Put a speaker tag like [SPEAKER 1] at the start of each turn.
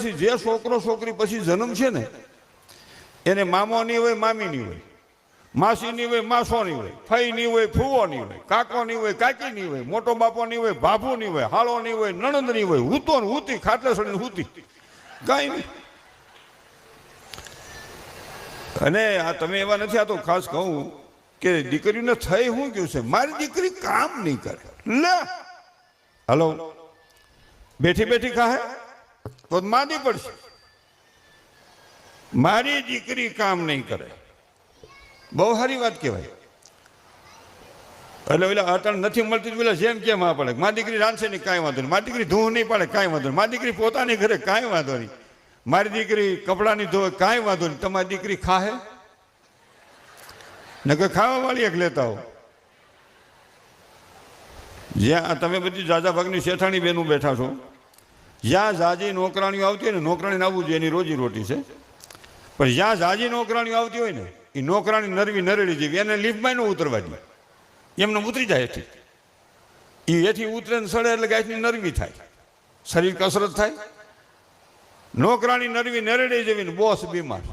[SPEAKER 1] પછી જે છોકરો છોકરી પછી જન્મ છે ને એને મામો નહીં હોય, મામી નહીં હોય, માસી નહીં હોય, માસો નહીં હોય, ફઈ નહીં હોય, ફૂવો નહીં હોય, કાકો નહીં હોય, કાકી નહીં હોય, મોટો બાપો નહીં હોય, ભાભુ નહીં હોય, હાળો નહીં હોય, નણંદ નહીં હોય, હૂતો ને હૂતી, ખાટલે સડીને હૂતી, કાંઈ નહીં. અને આ તમે એવા નથી, આ તો ખાસ કહું કે દીકરીને થઈ શું કહ્યું છે, મારી દીકરી કામ નહીં કરે. લે હલો, બેઠી બેઠી ખાહે તો માંદી પડશે. મારી દીકરી કામ નહીં કરે, બહુ સારી વાત કહેવાય. એટલે ઓલા અટણ નથી મળતી પેલા જેમ કેમ આ પડે, મારી દીકરી રાંધશે નહીં કાંઈ વાંધો નહીં, મારી દીકરી ધૂળ નહીં પાડે કાંઈ વાંધો નહીં, મારી દીકરી પોતાની ઘરે કાંઈ વાંધો નહીં, મારી દીકરી કપડાની ધોવે કાંઈ વાંધો નહીં. તમારી દીકરી ખાહે ને કે ખાવા વાળી એક લેતા હો. જ્યાં તમે બધી જાજા ભાગની શેઠાણી બેનું બેઠા છો, જ્યાં જાજી નોકરાણીઓ આવતી હોય ને, નોકરાણીને આવવું જોઈએ, એની રોજી રોટી છે. પણ જ્યાં જાજી નોકરાણીઓ આવતી હોય ને, એ નોકરાણી નરવી નરેડી જેવી, એને લિફ્ટમાં ન ઉતરવા દે, એમને ઉતરી જાય એથી. એ એથી ઉતરે ને સડે એટલે ગાયની નરવી થાય, શરીર કસરત થાય. નોકરાણી નરવી નરેડી જેવી ને બોસ બીમાર.